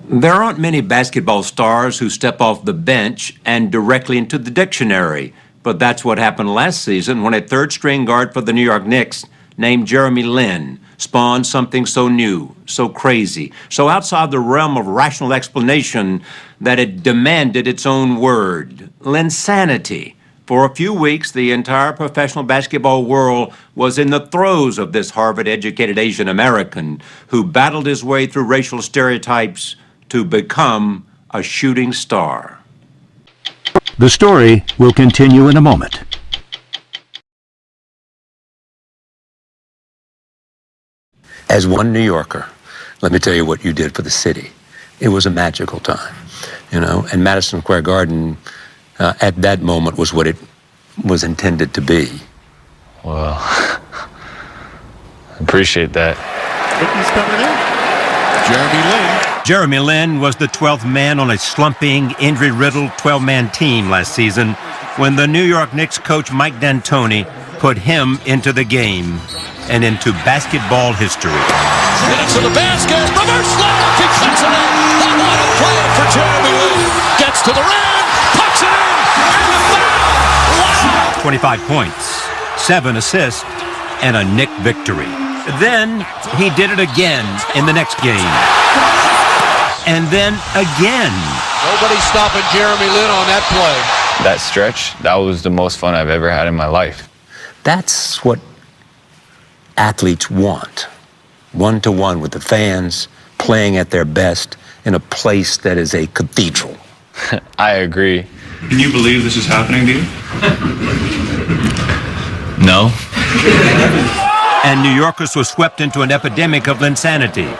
There aren't many basketball stars who step off the bench and directly into the dictionary, but that's what happened last season when a third-string guard for the New York Knicks named Jeremy Lin spawned something so new, so crazy, so outside the realm of rational explanation that it demanded its own word, Linsanity. For a few weeks, the entire professional basketball world was in the throes of this Harvard-educated Asian American who battled his way through racial stereotypes to become a shooting star. The story will continue in a moment. As one New Yorker, let me tell you what you did for the city. It was a magical time, you know, and Madison Square Garden at that moment was what it was intended to be. Well, I appreciate that. He's coming in. Jeremy Lin. Jeremy Lin was the 12th man on a slumping, injury-riddled 12-man team last season when the New York Knicks coach Mike D'Antoni put him into the game and into basketball history. Gets to the basket, reverse layup, he cuts it in. What a play for Jeremy Lin. Gets to the rim, puts it in, and the foul. Wow! 25 points, 7 assists, and a Knick victory. Then he did it again in the next game. And then again. Nobody stopping Jeremy Lin on that play. That stretch, that was the most fun I've ever had in my life. That's what athletes want. One-to-one with the fans, playing at their best in a place that is a cathedral. I agree. Can you believe this is happening to you? No. And New Yorkers were swept into an epidemic of Linsanity.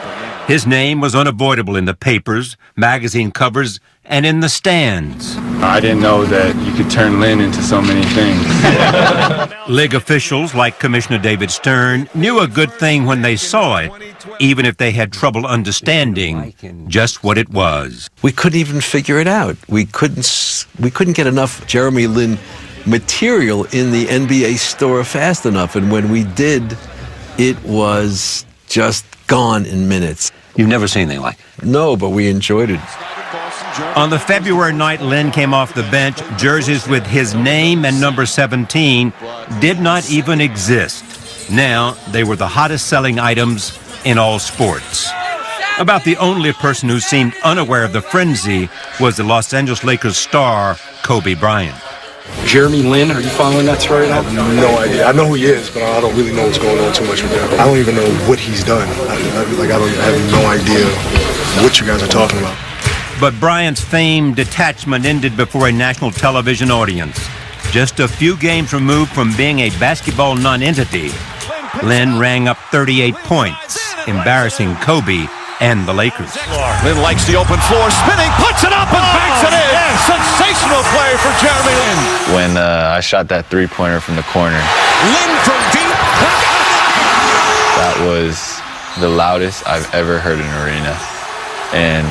His name was unavoidable in the papers, magazine covers, and in the stands. I didn't know that you could turn Lin into so many things. League officials, like Commissioner David Stern, knew a good thing when they saw it, even if they had trouble understanding just what it was. We couldn't even figure it out. We couldn't get enough Jeremy Lin material in the NBA store fast enough, and when we did, it was just gone in minutes. You've never seen anything like it? No, but we enjoyed it. On the February night Lin came off the bench, jerseys with his name and number 17 did not even exist. Now they were the hottest selling items in all sports. About the only person who seemed unaware of the frenzy was the Los Angeles Lakers star, Kobe Bryant. Jeremy Lin, are you following that story now? I have no idea. I know who he is, but I don't really know what's going on too much with him. I don't even know what he's done. I have no idea what you guys are talking about. But Bryant's famed detachment ended before a national television audience. Just a few games removed from being a basketball non-entity, Lin rang up 38 points, embarrassing Kobe and the Lakers. Lin likes the open floor, spinning, puts it up and banks it in. Yes. Sensational play for Jeremy Lin. When I shot that three-pointer from the corner. Lin from deep. That was the loudest I've ever heard an arena. And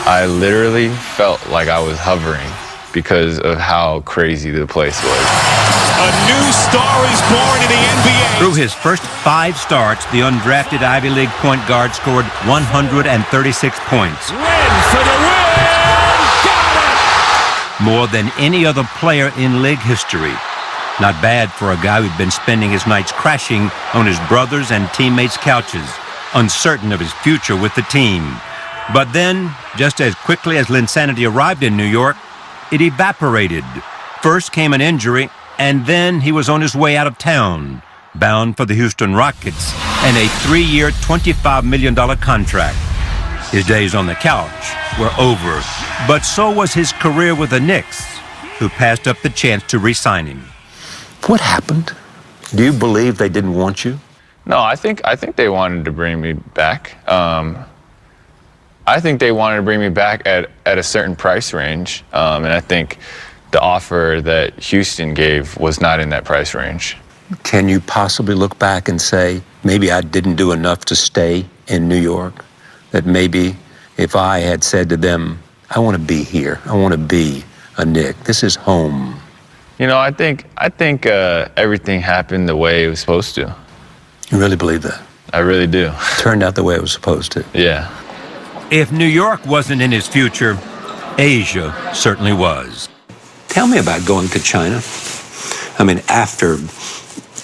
I literally felt like I was hovering because of how crazy the place was. A new star is born in the NBA. Through his first 5 starts, the undrafted Ivy League point guard scored 136 points. Lin for the win! Got it! More than any other player in league history. Not bad for a guy who'd been spending his nights crashing on his brothers' and teammates' couches, uncertain of his future with the team. But then, just as quickly as Linsanity arrived in New York, it evaporated. First came an injury, and then he was on his way out of town, bound for the Houston Rockets and a 3-year, $25 million contract. His days on the couch were over, but so was his career with the Knicks, who passed up the chance to re-sign him. What happened? Do you believe they didn't want you? No, I think they wanted to bring me back. I think they wanted to bring me back at a certain price range, and I think the offer that Houston gave was not in that price range. Can you possibly look back and say, maybe I didn't do enough to stay in New York? That maybe if I had said to them, I want to be here, I want to be a Knick, this is home. You know, I think everything happened the way it was supposed to. You really believe that? I really do. Turned out the way it was supposed to. Yeah. If New York wasn't in his future, Asia certainly was. Tell me about going to China. I mean, after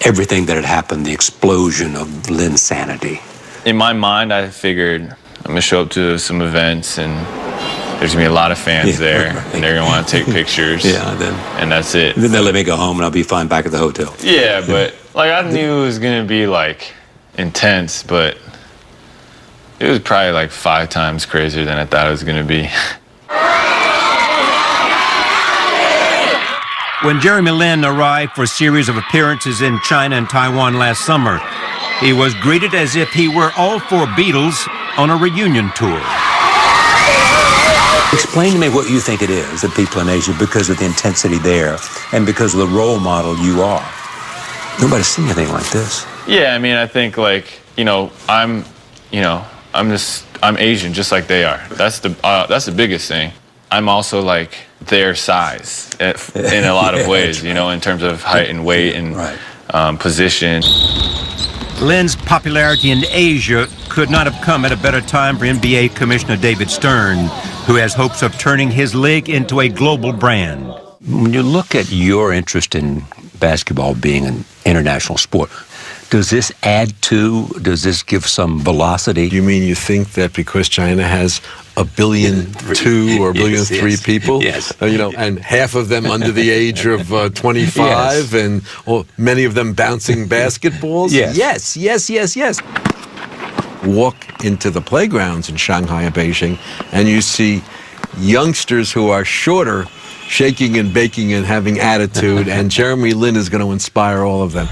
everything that had happened, the explosion of Linsanity. In my mind, I figured I'm going to show up to some events and there's going to be a lot of fans there, right. And they're going to want to take pictures. And that's it. Then they'll let me go home and I'll be fine back at the hotel. Yeah, but like I knew it was going to be like intense, but it was probably like 5 times crazier than I thought it was going to be. When Jeremy Lin arrived for a series of appearances in China and Taiwan last summer, he was greeted as if he were all 4 Beatles on a reunion tour. Explain to me what you think it is that people in Asia, because of the intensity there and because of the role model you are. Nobody's seen anything like this. Yeah, I mean, I think like, I'm Asian just like they are. That's the biggest thing. I'm also like their size in a lot of ways, in terms of height and weight and position. Lin's popularity in Asia could not have come at a better time for NBA Commissioner David Stern, who has hopes of turning his league into a global brand. When you look at your interest in basketball being an international sport, does this give some velocity? You mean you think that because China has 1.2 billion or 1.3 billion people, and half of them under the age of 25, and many of them bouncing basketballs? Yes. Walk into the playgrounds in Shanghai and Beijing, and you see youngsters who are shorter, shaking and baking and having attitude, and Jeremy Lin is going to inspire all of them.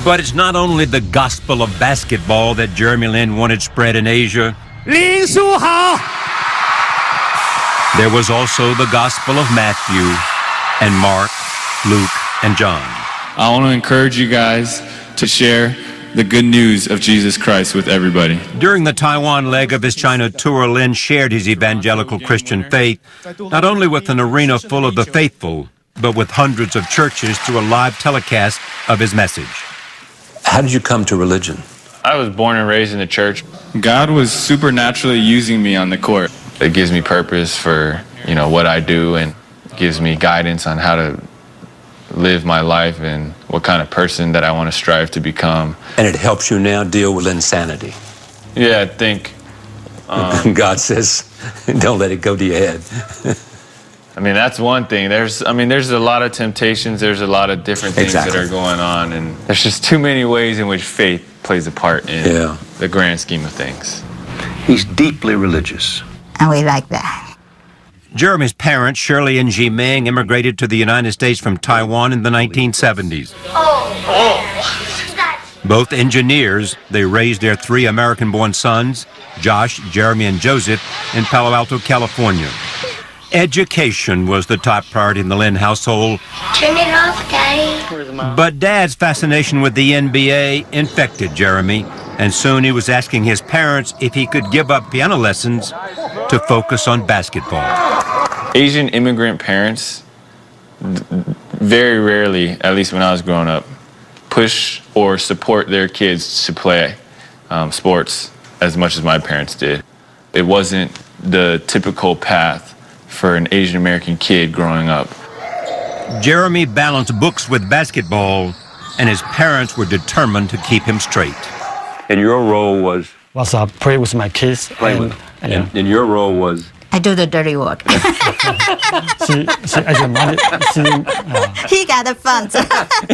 But it's not only the gospel of basketball that Jeremy Lin wanted spread in Asia. There was also the gospel of Matthew and Mark, Luke, and John. I want to encourage you guys to share the good news of Jesus Christ with everybody. During the Taiwan leg of his China tour, Lin shared his evangelical Christian faith, not only with an arena full of the faithful, but with hundreds of churches through a live telecast of his message. How did you come to religion? I was born and raised in the church. God was supernaturally using me on the court. It gives me purpose for, what I do, and gives me guidance on how to live my life and what kind of person that I want to strive to become. And it helps you now deal with insanity. Yeah, I think. God says, don't let it go to your head. I mean, that's one thing. There's a lot of temptations. There's a lot of different things that are going on, and there's just too many ways in which faith plays a part in the grand scheme of things. He's deeply religious. And we like that. Jeremy's parents, Shirley and Jiming, immigrated to the United States from Taiwan in the 1970s. Both engineers, they raised their 3 American-born sons, Josh, Jeremy, and Joseph, in Palo Alto, California. Education was the top priority in the Lin household. Turn it off, Daddy. But Dad's fascination with the NBA infected Jeremy, and soon he was asking his parents if he could give up piano lessons to focus on basketball. Asian immigrant parents, very rarely, at least when I was growing up, push or support their kids to play sports as much as my parents did. It wasn't the typical path for an Asian American kid growing up. Jeremy balanced books with basketball, and his parents were determined to keep him straight. And your role was? Play with my kids. And your role was? I do the dirty work. He got the fun.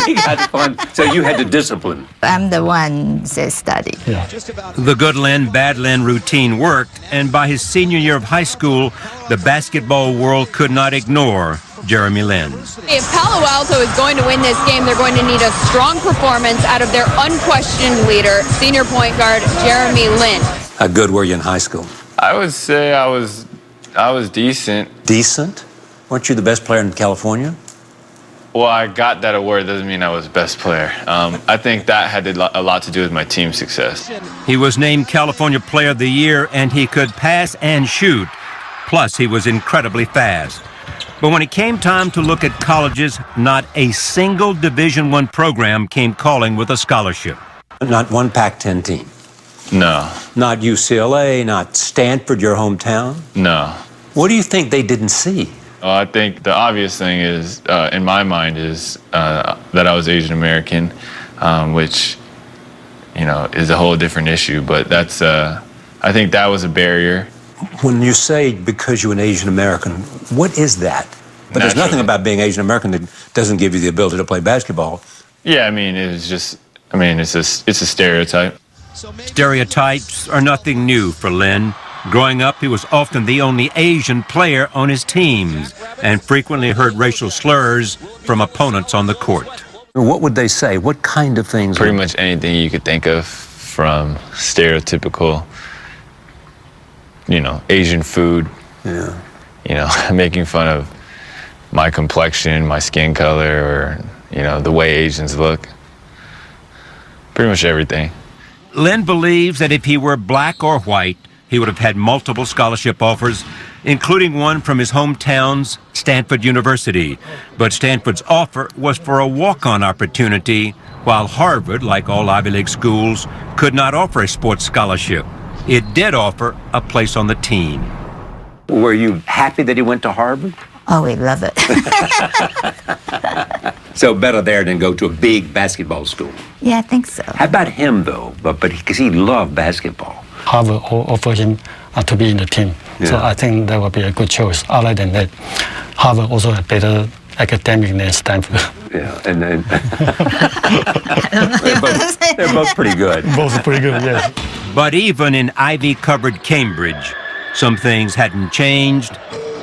He got the fun. So you had to discipline. I'm the one that study. The good Lin, bad Lin routine worked, and by his senior year of high school, the basketball world could not ignore Jeremy Lin. If Palo Alto is going to win this game, they're going to need a strong performance out of their unquestioned leader, senior point guard Jeremy Lin. How good were you in high school? I would say I was decent. Decent? Weren't you the best player in California? Well, I got that award. Doesn't mean I was best player. I think that had a lot to do with my team's success. He was named California Player of the Year, and he could pass and shoot. Plus, he was incredibly fast. But when it came time to look at colleges, not a single Division I program came calling with a scholarship. Not one Pac-10 team? No. Not UCLA, not Stanford, your hometown? No. What do you think they didn't see? Well, I think the obvious thing is, in my mind, is that I was Asian American, which, you know, is a whole different issue. But that's, I think that was a barrier. When you say because you're an Asian American, what is that? But there's nothing about being Asian American that doesn't give you the ability to play basketball. Yeah, I mean, it's just, I mean, it's a stereotype. Stereotypes are nothing new for Lin. Growing up, he was often the only Asian player on his teams and frequently heard racial slurs from opponents on the court. What would they say? What kind of things? Pretty much anything you could think of, from stereotypical, you know, Asian food. Yeah. You know, making fun of my complexion, my skin color, or, you know, the way Asians look. Pretty much everything. Lin believes that if he were black or white, he would have had multiple scholarship offers, including one from his hometown's Stanford University. But Stanford's offer was for a walk-on opportunity, while Harvard, like all Ivy League schools, could not offer a sports scholarship. It did offer a place on the team. Were you happy that he went to Harvard? Oh, we love it. So better there than go to a big basketball school. Yeah, I think so. How about him, though? But because he loved basketball. Harvard offered him to be in the team. Yeah. So I think that would be a good choice. Other than that, Harvard also had better academic than Stanford. Yeah, and then they're both pretty good. Both pretty good, yes. But even in Ivy-covered Cambridge, some things hadn't changed.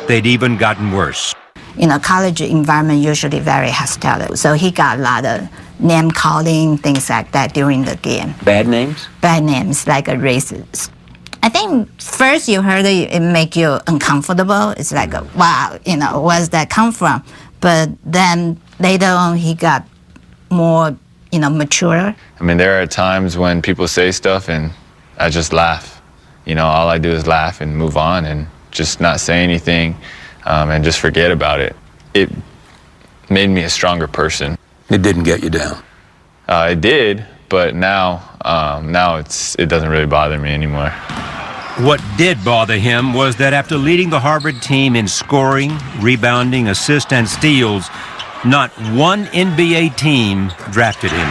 They'd even gotten worse. You know, college environment usually very hostile. So he got a lot of name calling, things like that during the game. Bad names? Bad names, like a racist. I think first you heard it make you uncomfortable. It's like, wow, you know, where's that come from? But then later on he got more, you know, mature. I mean, there are times when people say stuff and I just laugh. You know, all I do is laugh and move on and just not say anything, and just forget about it. It made me a stronger person. It didn't get you down. It did, but now it doesn't really bother me anymore. What did bother him was that after leading the Harvard team in scoring, rebounding, assists, and steals, not one NBA team drafted him.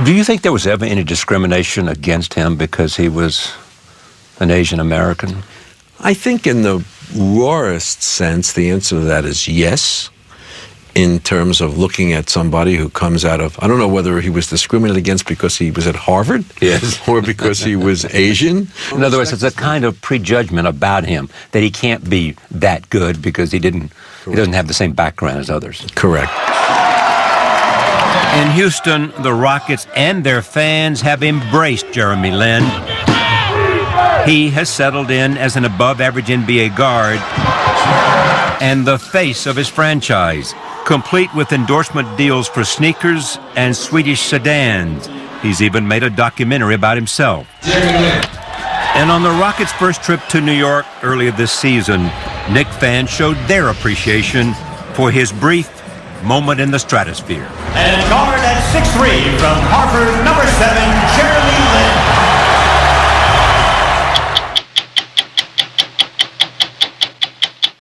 Do you think there was ever any discrimination against him because he was an Asian American? I think in the rawest sense, the answer to that is yes. In terms of looking at somebody who comes out of, I don't know whether he was discriminated against because he was at Harvard, yes, or because he was Asian. In other words, it's a kind of prejudgment about him that he can't be that good because he doesn't have the same background as others. Correct. In Houston, the Rockets and their fans have embraced Jeremy Lin. He has settled in as an above-average NBA guard and the face of his franchise, complete with endorsement deals for sneakers and Swedish sedans. He's even made a documentary about himself. And on the Rockets' first trip to New York earlier this season, Knicks fans showed their appreciation for his brief moment in the stratosphere. And guard at 6'3" from Harvard, number 7, Jeremy Lin.